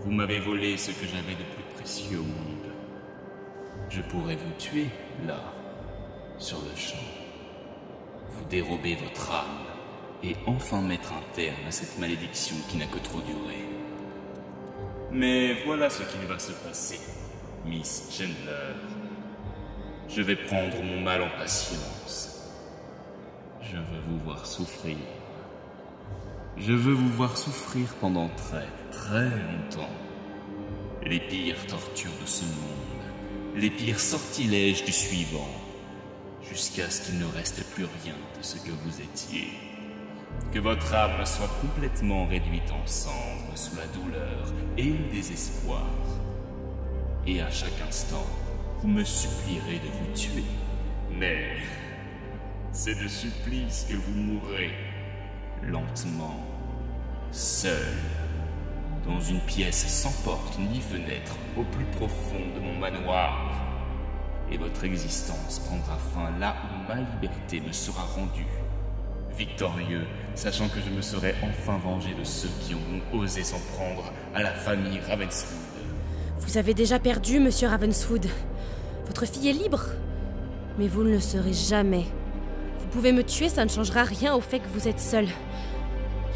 Vous m'avez volé ce que j'avais de plus précieux au monde. Je pourrais vous tuer, là, sur le champ. Vous dérober votre âme et enfin mettre un terme à cette malédiction qui n'a que trop duré. Mais voilà ce qui va se passer, Miss Chandler. Je vais prendre mon mal en patience. Je veux vous voir souffrir. Je veux vous voir souffrir pendant très, très longtemps. Les pires tortures de ce monde, les pires sortilèges du suivant, jusqu'à ce qu'il ne reste plus rien de ce que vous étiez. Que votre âme soit complètement réduite en cendres sous la douleur et le désespoir. Et à chaque instant, vous me supplierez de vous tuer. Mais c'est de supplice que vous mourrez. Lentement, seul, dans une pièce sans porte ni fenêtre, au plus profond de mon manoir. Et votre existence prendra fin là où ma liberté me sera rendue. Victorieux, sachant que je me serai enfin vengé de ceux qui auront osé s'en prendre à la famille Ravenswood. Vous avez déjà perdu, monsieur Ravenswood. Votre fille est libre. Mais vous ne le serez jamais. Vous pouvez me tuer, ça ne changera rien au fait que vous êtes seul.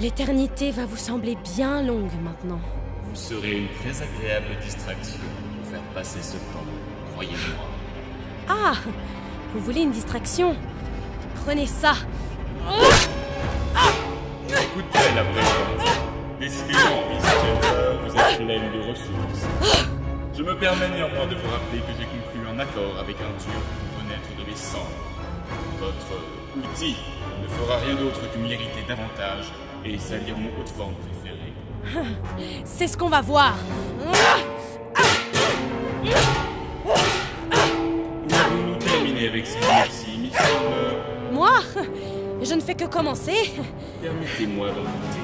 L'éternité va vous sembler bien longue maintenant. Vous serez une très agréable distraction pour faire passer ce temps, croyez-moi. Ah! Vous voulez une distraction? Prenez ça! Coup de pelle après. Décidément, Miss Chandler, vous êtes pleine de ressources. Je me permets néanmoins de vous rappeler que j'ai conclu un accord avec un dieu pour renaître de mes cendres. Votre outil ne fera rien d'autre que m'irriter davantage et salir mon haut de forme préféré. C'est ce qu'on va voir. Pouvons-nous terminer avec ces merci, Miss Chandler? Moi? Je ne fais que commencer. Permettez-moi d'en goûter.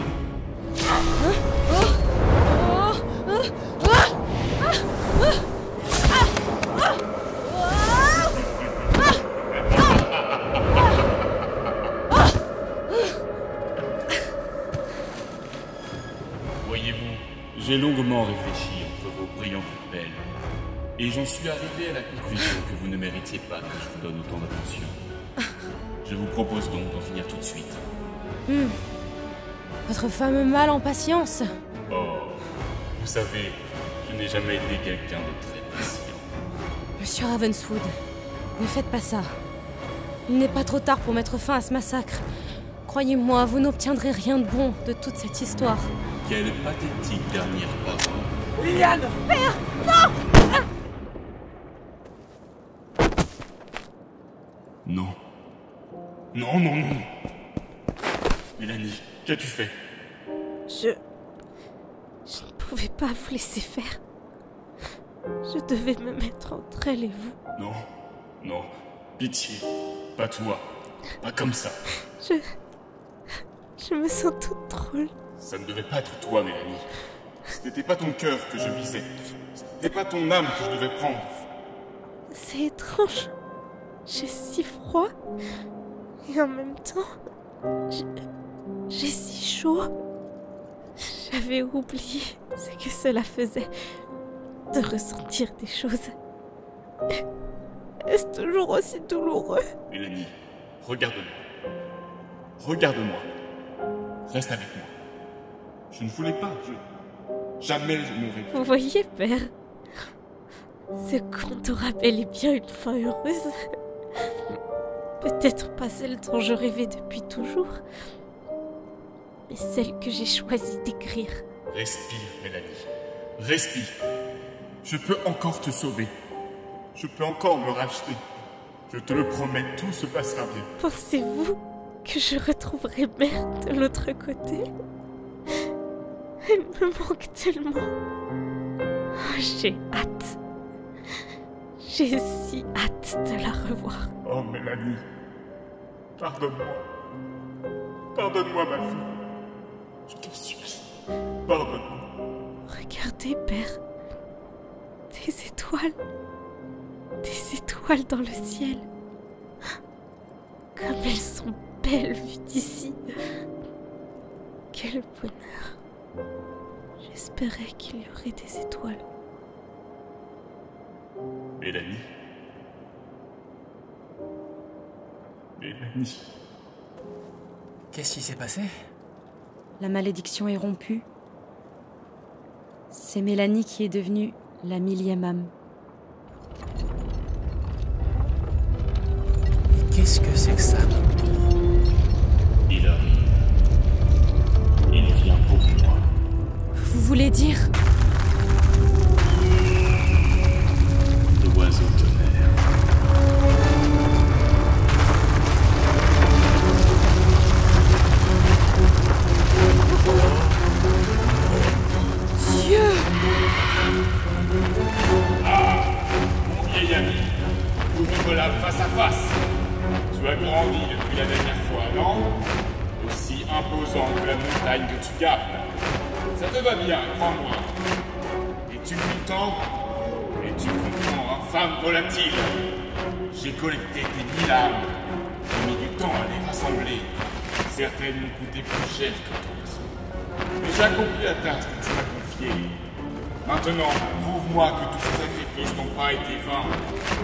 Voyez-vous, j'ai longuement réfléchi entre vos brillants coups de pelle, et j'en suis arrivé à la conclusion que vous ne méritiez pas que je vous donne autant d'attention. Je vous propose donc d'en finir tout de suite. Votre fameux mal en patience. Oh, vous savez, je n'ai jamais été quelqu'un de très patient. Monsieur Ravenswood, ne faites pas ça. Il n'est pas trop tard pour mettre fin à ce massacre. Croyez-moi, vous n'obtiendrez rien de bon de toute cette histoire. Quelle pathétique dernière parole. Liliane! Père, non! Non. Non, non, non. Mélanie, qu'as-tu fait? Je ne pouvais pas vous laisser faire. Je devais me mettre entre elle et vous. Non, non, pitié, pas toi, pas comme ça. Je me sens toute drôle. Ça ne devait pas être toi, Mélanie. Ce n'était pas ton cœur que je visais. Ce n'était pas ton âme que je devais prendre. C'est étrange. J'ai si froid. Et en même temps, j'ai si chaud. J'avais oublié ce que cela faisait de ressentir des choses. Est-ce toujours aussi douloureux? Mélanie, regarde-moi. Regarde-moi. Reste avec moi. Je ne voulais pas. Jamais je n'aurais pu. Vous voyez, père, ce conte aura bel et bien une fin heureuse. Peut-être pas celle dont je rêvais depuis toujours, mais celle que j'ai choisi d'écrire. Respire, Mélanie. Respire. Je peux encore te sauver. Je peux encore me racheter. Je te le promets, tout se passera bien. Pensez-vous que je retrouverai mère de l'autre côté? Elle me manque tellement. Oh, j'ai hâte. J'ai si hâte de la revoir. Oh, Mélanie. Pardonne-moi. Pardonne-moi, ma fille. Je te supplie. Pardonne-moi. Regardez, père. Des étoiles. Des étoiles dans le ciel. Comme elles sont belles vues d'ici. Quel bonheur. J'espérais qu'il y aurait des étoiles. Mélanie. Mélanie. Qu'est-ce qui s'est passé? La malédiction est rompue. C'est Mélanie qui est devenue la 1000e âme. Qu'est-ce que c'est que ça? Il arrive. Il vient pour moi. Vous voulez dire? L'oiseau tonnerre. Dieu! Ah, mon vieil ami, nous nous voilà face à face. Tu as grandi depuis la dernière fois, non? Aussi imposant que la montagne que tu gardes. Ça te va bien, crois-moi. Es-tu content? Es-tu content, infâme volatile? J'ai collecté tes 1000 âmes. J'ai mis du temps à les rassembler. Certaines m'ont coûté plus cher que d'autres. Mais j'ai accompli la tâche que tu m'as confiée. Maintenant, prouve-moi que tous ces sacrifices n'ont pas été vains.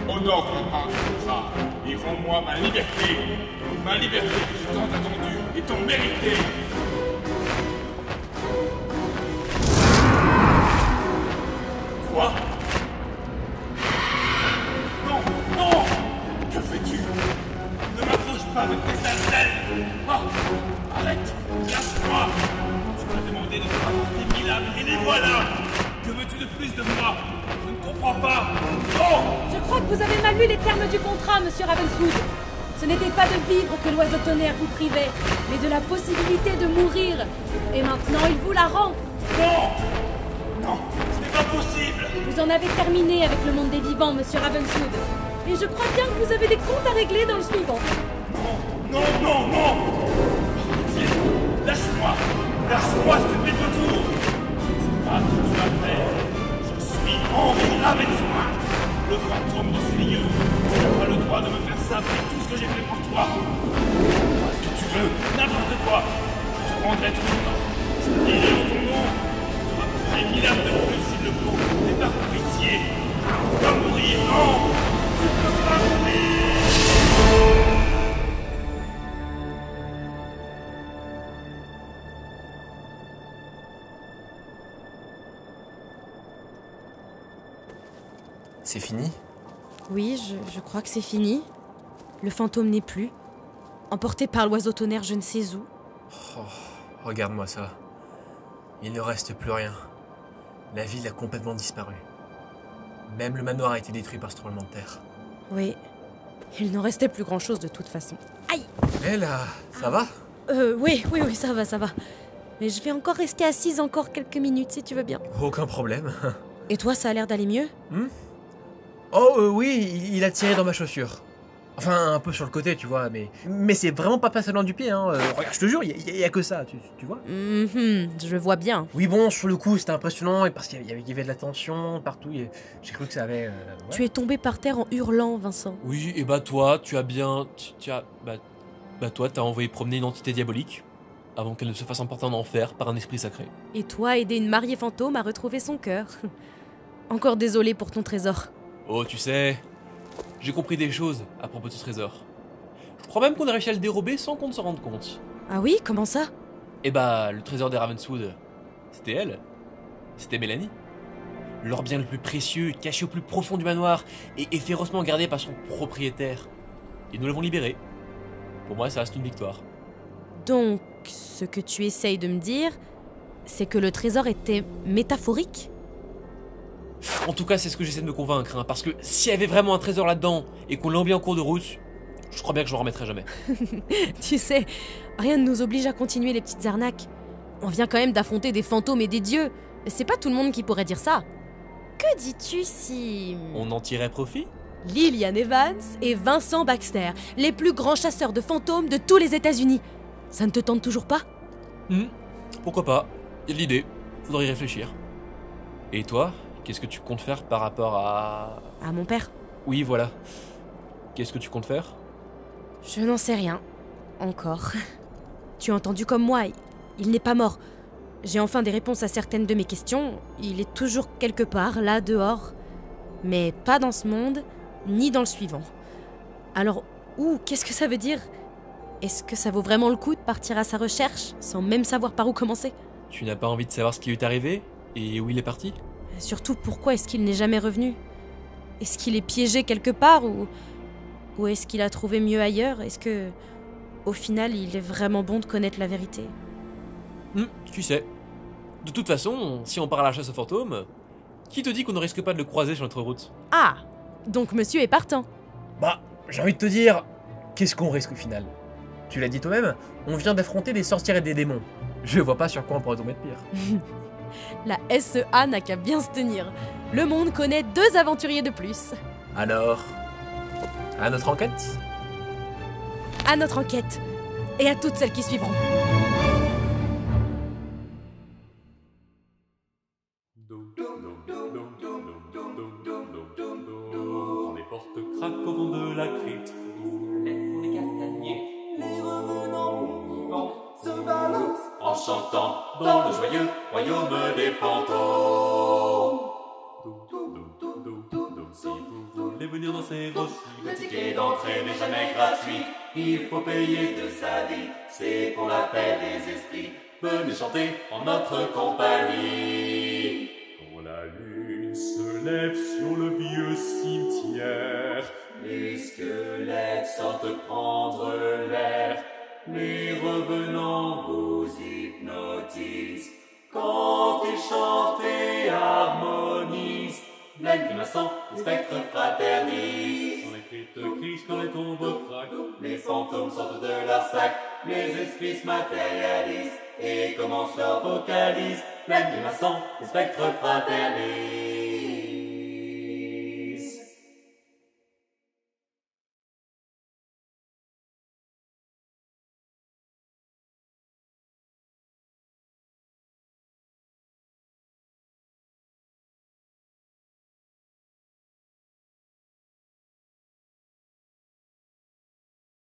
Honore-moi par le contrat et rends-moi ma liberté. Ma liberté que j'ai tant attendue et tant méritée. Quoi? Non, non! Que fais-tu? Ne m'approche pas avec tes sales ailes! Ah! Arrête! Lâche-moi! Tu m'as demandé de te rapporter 1000 âmes et les voilà! Que veux-tu de plus de moi? Je ne comprends pas! Non! Je crois que vous avez mal lu les termes du contrat, monsieur Ravenswood. Ce n'était pas de vivre que l'oiseau tonnerre vous privait, mais de la possibilité de mourir. Et maintenant, il vous la rend. Non! Non, ce n'est pas possible! Vous en avez terminé avec le monde des vivants, monsieur Ravenswood. Et je crois bien que vous avez des comptes à régler dans le suivant. Non, non, non, non! Pitié, lâche-moi! Lâche-moi, stupide retour! Je ne sais pas qui tu m'as fait. Je suis Henri Ravenswood, le fantôme de ces lieux. Tu n'as pas le droit de me faire ça après tout ce que j'ai fait pour toi. Fais ce que tu veux, n'importe quoi. Je te rendrai tout ton nom. Je lirai en ton nom. Tu rapporterai 1000 âmes de plus s'il le faut. Mais par pitié, je ne peux pas mourir, non! Je ne peux pas mourir! C'est fini? Oui, je crois que c'est fini. Le fantôme n'est plus. Emporté par l'oiseau tonnerre je ne sais où. Oh, regarde-moi ça. Il ne reste plus rien. La ville a complètement disparu. Même le manoir a été détruit par ce tremblement de terre. Oui. Il n'en restait plus grand-chose de toute façon. Aïe! Mais là, ça va? Oui, ça va. Mais je vais encore rester assise encore quelques minutes si tu veux bien. Aucun problème. Et toi, ça a l'air d'aller mieux? Oui, il a tiré dans ma chaussure. Enfin, un peu sur le côté, tu vois, mais c'est vraiment pas passé loin du pied, hein. Regarde, je te jure, il y a que ça, tu vois. Je vois bien. Oui, bon, sur le coup, c'était impressionnant, et parce qu'il y avait de la tension partout, j'ai cru que ça avait... Tu es tombé par terre en hurlant, Vincent. Oui, et bah toi, tu as bien... toi, t'as envoyé promener une entité diabolique avant qu'elle ne se fasse emporter en enfer par un esprit sacré. Et toi, aider une mariée fantôme à retrouver son cœur. Encore désolé pour ton trésor. Oh, tu sais, j'ai compris des choses à propos de ce trésor. Je crois même qu'on a réussi à le dérober sans qu'on ne s'en rende compte. Ah oui, comment ça? Eh bah, le trésor des Ravenswood, c'était elle. C'était Mélanie. L'or bien le plus précieux, caché au plus profond du manoir et férocement gardé par son propriétaire. Et nous l'avons libéré. Pour moi, ça reste une victoire. Donc, ce que tu essayes de me dire, c'est que le trésor était métaphorique? En tout cas, c'est ce que j'essaie de me convaincre, hein, parce que s'il y avait vraiment un trésor là-dedans et qu'on l'a oublié en cours de route, je crois bien que je m'en remettrai jamais. Tu sais, rien ne nous oblige à continuer les petites arnaques. On vient quand même d'affronter des fantômes et des dieux. C'est pas tout le monde qui pourrait dire ça. Que dis-tu si... On en tirait profit? Lillian Evans et Vincent Baxter, les plus grands chasseurs de fantômes de tous les États-Unis. Ça ne te tente toujours pas? Pourquoi pas? Il y a de l'idée. Faudrait y réfléchir. Et toi, qu'est-ce que tu comptes faire par rapport à... À mon père? Oui, voilà. Qu'est-ce que tu comptes faire? Je n'en sais rien. Encore. Tu as entendu comme moi, il n'est pas mort. J'ai enfin des réponses à certaines de mes questions. Il est toujours quelque part, là, dehors. Mais pas dans ce monde, ni dans le suivant. Alors, qu'est-ce que ça veut dire? Est-ce que ça vaut vraiment le coup de partir à sa recherche, sans même savoir par où commencer? Tu n'as pas envie de savoir ce qui lui est arrivé? Et où il est parti? Surtout, pourquoi est-ce qu'il n'est jamais revenu? Est-ce qu'il est piégé quelque part, ou est-ce qu'il a trouvé mieux ailleurs? Est-ce que, au final, il est vraiment bon de connaître la vérité? Tu sais. De toute façon, si on part à la chasse aux fantômes, qui te dit qu'on ne risque pas de le croiser sur notre route? Ah! Donc monsieur est partant. Bah, j'ai envie de te dire, qu'est-ce qu'on risque au final? Tu l'as dit toi-même, on vient d'affronter des sorcières et des démons. Je vois pas sur quoi on pourrait tomber de pire. La SEA n'a qu'à bien se tenir. Le monde connaît 2 aventuriers de plus. Alors, à notre enquête? À notre enquête. Et à toutes celles qui suivront. Les portes craquent au fond de la crypte. Les castaniers, les revenants vivants se balancent en chantant dans le joyeux royaume des fantômes. Si vous voulez venir dans ces rossis, le ticket d'entrée n'est jamais gratuit. Il faut payer de sa vie, c'est pour la paix des esprits. Venez chanter en notre compagnie. Quand la lune se lève sur le vieux cimetière, les squelettes sortent prendre l'air. Les revenants vous hypnotisent. Quand ils chantent et harmonisent, Blaine, grimaçant, les spectres fraternisent. Quand les cryptes crient, quand les tombes craquent, les fantômes sortent de leur sac. Les esprits se matérialisent et commencent leur vocalise. Blaine, grimaçant, les spectres fraternisent.